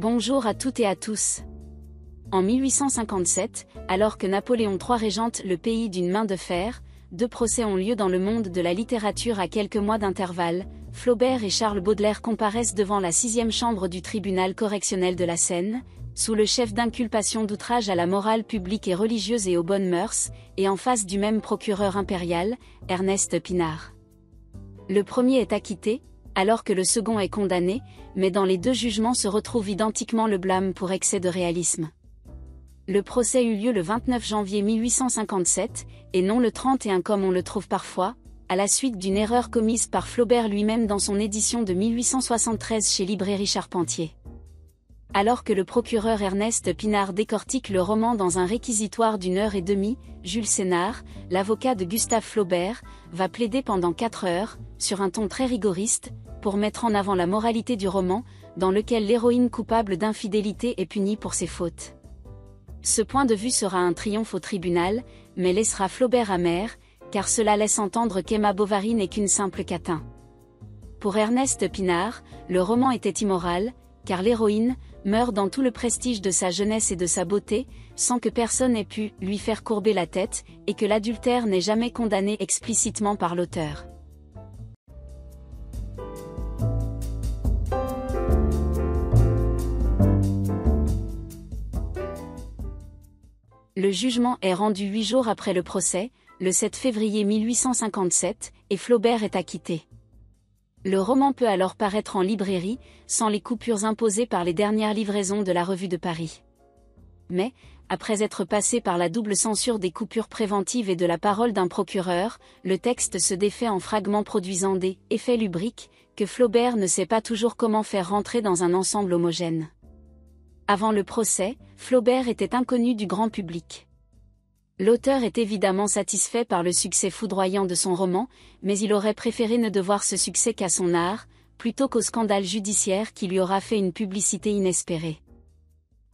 Bonjour à toutes et à tous. En 1857, alors que Napoléon III régente le pays d'une main de fer, deux procès ont lieu dans le monde de la littérature à quelques mois d'intervalle. Flaubert et Charles Baudelaire comparaissent devant la 6e chambre du tribunal correctionnel de la Seine, sous le chef d'inculpation d'outrage à la morale publique et religieuse et aux bonnes mœurs, et en face du même procureur impérial, Ernest Pinard. Le premier est acquitté, alors que le second est condamné, mais dans les deux jugements se retrouve identiquement le blâme pour excès de réalisme. Le procès eut lieu le 29 janvier 1857, et non le 31 comme on le trouve parfois, à la suite d'une erreur commise par Flaubert lui-même dans son édition de 1873 chez Librairie Charpentier. Alors que le procureur Ernest Pinard décortique le roman dans un réquisitoire d'1h30, Jules Sénard, l'avocat de Gustave Flaubert, va plaider pendant 4 heures, sur un ton très rigoriste, pour mettre en avant la moralité du roman, dans lequel l'héroïne coupable d'infidélité est punie pour ses fautes. Ce point de vue sera un triomphe au tribunal, mais laissera Flaubert amer, car cela laisse entendre qu'Emma Bovary n'est qu'une simple catin. Pour Ernest Pinard, le roman était immoral, car l'héroïne meurt dans tout le prestige de sa jeunesse et de sa beauté, sans que personne ait pu lui faire courber la tête, et que l'adultère n'est jamais condamné explicitement par l'auteur. Le jugement est rendu 8 jours après le procès, le 7 février 1857, et Flaubert est acquitté. Le roman peut alors paraître en librairie, sans les coupures imposées par les dernières livraisons de la Revue de Paris. Mais, après être passé par la double censure des coupures préventives et de la parole d'un procureur, le texte se défait en fragments produisant des « effets lubriques » que Flaubert ne sait pas toujours comment faire rentrer dans un ensemble homogène. Avant le procès, Flaubert était inconnu du grand public. L'auteur est évidemment satisfait par le succès foudroyant de son roman, mais il aurait préféré ne devoir ce succès qu'à son art, plutôt qu'au scandale judiciaire qui lui aura fait une publicité inespérée.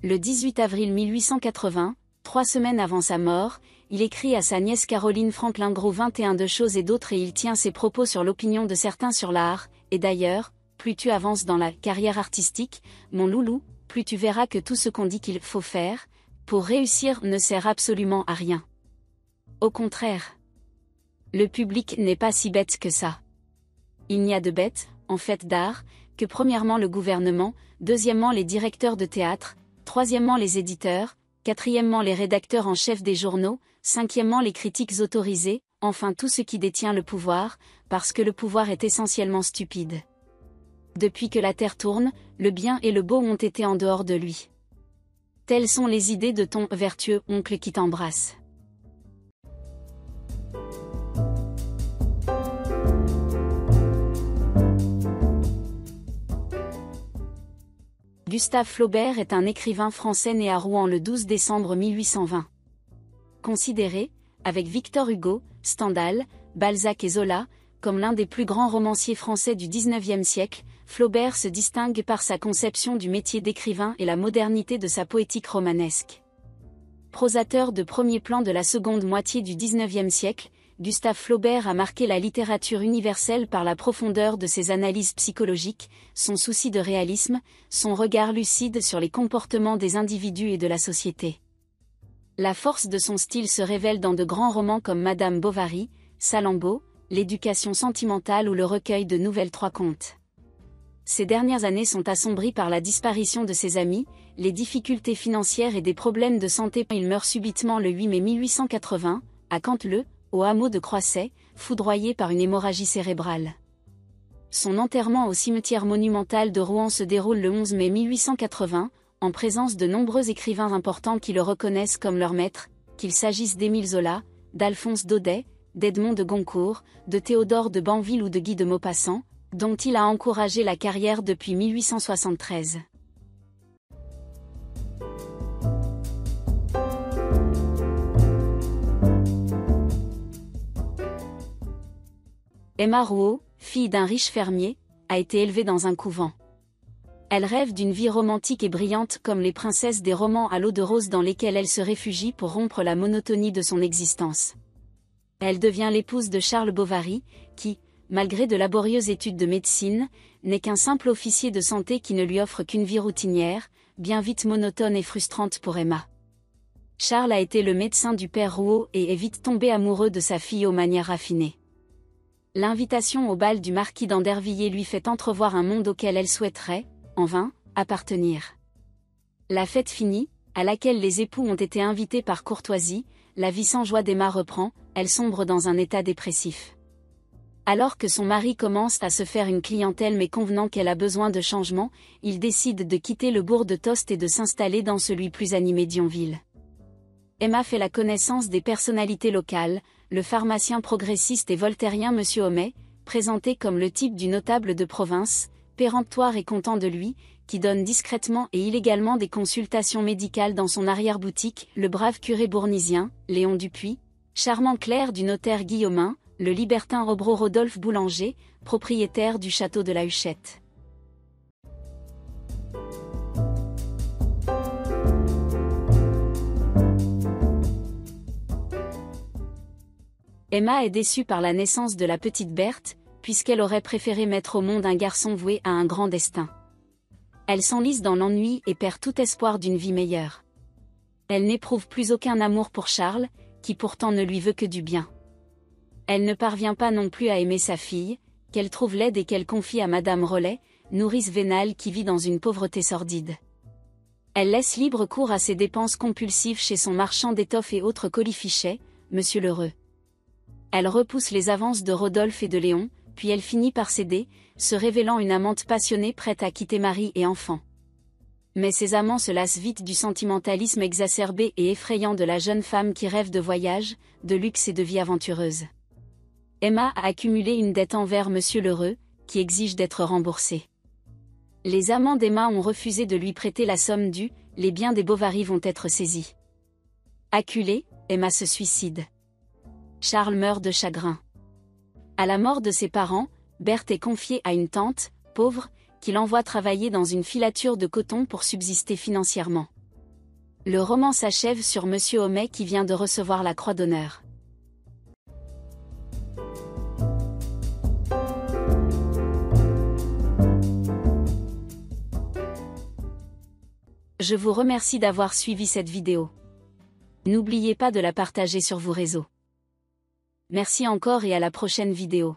Le 18 avril 1880, 3 semaines avant sa mort, il écrit à sa nièce Caroline Franklin Gros 21 de choses et d'autres et il tient ses propos sur l'opinion de certains sur l'art, et d'ailleurs, plus tu avances dans la carrière artistique, mon loulou, plus tu verras que tout ce qu'on dit qu'il faut faire, pour réussir ne sert absolument à rien. Au contraire. Le public n'est pas si bête que ça. Il n'y a de bêtes, en fait d'art, que premièrement le gouvernement, deuxièmement les directeurs de théâtre, troisièmement les éditeurs, quatrièmement les rédacteurs en chef des journaux, cinquièmement les critiques autorisés, enfin tout ce qui détient le pouvoir, parce que le pouvoir est essentiellement stupide. Depuis que la terre tourne, le bien et le beau ont été en dehors de lui. Telles sont les idées de ton vertueux oncle qui t'embrasse. Gustave Flaubert est un écrivain français né à Rouen le 12 décembre 1820. Considéré, avec Victor Hugo, Stendhal, Balzac et Zola, comme l'un des plus grands romanciers français du XIXe siècle, Flaubert se distingue par sa conception du métier d'écrivain et la modernité de sa poétique romanesque. Prosateur de premier plan de la seconde moitié du XIXe siècle, Gustave Flaubert a marqué la littérature universelle par la profondeur de ses analyses psychologiques, son souci de réalisme, son regard lucide sur les comportements des individus et de la société. La force de son style se révèle dans de grands romans comme Madame Bovary, Salammbô, L'éducation sentimentale ou le recueil de Nouvelles 3 contes. Ces dernières années sont assombries par la disparition de ses amis, les difficultés financières et des problèmes de santé. Il meurt subitement le 8 mai 1880, à Canteleu, au hameau de Croisset, foudroyé par une hémorragie cérébrale. Son enterrement au cimetière monumental de Rouen se déroule le 11 mai 1880, en présence de nombreux écrivains importants qui le reconnaissent comme leur maître, qu'il s'agisse d'Émile Zola, d'Alphonse Daudet, d'Edmond de Goncourt, de Théodore de Banville ou de Guy de Maupassant, dont il a encouragé la carrière depuis 1873. Emma Rouault, fille d'un riche fermier, a été élevée dans un couvent. Elle rêve d'une vie romantique et brillante comme les princesses des romans à l'eau de rose dans lesquels elle se réfugie pour rompre la monotonie de son existence. Elle devient l'épouse de Charles Bovary, qui, malgré de laborieuses études de médecine, n'est qu'un simple officier de santé qui ne lui offre qu'une vie routinière, bien vite monotone et frustrante pour Emma. Charles a été le médecin du père Rouault et est vite tombé amoureux de sa fille aux manières raffinées. L'invitation au bal du marquis d'Andervilliers lui fait entrevoir un monde auquel elle souhaiterait, en vain, appartenir. La fête finie, à laquelle les époux ont été invités par courtoisie, la vie sans joie d'Emma reprend, elle sombre dans un état dépressif. Alors que son mari commence à se faire une clientèle mais convenant qu'elle a besoin de changement, il décide de quitter le bourg de Tostes et de s'installer dans celui plus animé d'Yonville. Emma fait la connaissance des personnalités locales, le pharmacien progressiste et voltairien Monsieur Homais, présenté comme le type du notable de province, péremptoire et content de lui, qui donne discrètement et illégalement des consultations médicales dans son arrière-boutique, le brave curé bournisien, Léon Dupuis, charmant clerc du notaire Guillaumin, le libertin Robreau Rodolphe Boulanger, propriétaire du château de la Huchette. Emma est déçue par la naissance de la petite Berthe, puisqu'elle aurait préféré mettre au monde un garçon voué à un grand destin. Elle s'enlise dans l'ennui et perd tout espoir d'une vie meilleure. Elle n'éprouve plus aucun amour pour Charles, qui pourtant ne lui veut que du bien. Elle ne parvient pas non plus à aimer sa fille, qu'elle trouve laide et qu'elle confie à Madame Rollet, nourrice vénale qui vit dans une pauvreté sordide. Elle laisse libre cours à ses dépenses compulsives chez son marchand d'étoffes et autres colifichets, Monsieur Lheureux. Elle repousse les avances de Rodolphe et de Léon, puis elle finit par céder, se révélant une amante passionnée prête à quitter mari et enfant. Mais ses amants se lassent vite du sentimentalisme exacerbé et effrayant de la jeune femme qui rêve de voyage, de luxe et de vie aventureuse. Emma a accumulé une dette envers Monsieur Lheureux, qui exige d'être remboursée. Les amants d'Emma ont refusé de lui prêter la somme due, les biens des Bovary vont être saisis. Acculée, Emma se suicide. Charles meurt de chagrin. À la mort de ses parents, Berthe est confiée à une tante, pauvre, qui l'envoie travailler dans une filature de coton pour subsister financièrement. Le roman s'achève sur Monsieur Homais qui vient de recevoir la Croix d'honneur. Je vous remercie d'avoir suivi cette vidéo. N'oubliez pas de la partager sur vos réseaux. Merci encore et à la prochaine vidéo.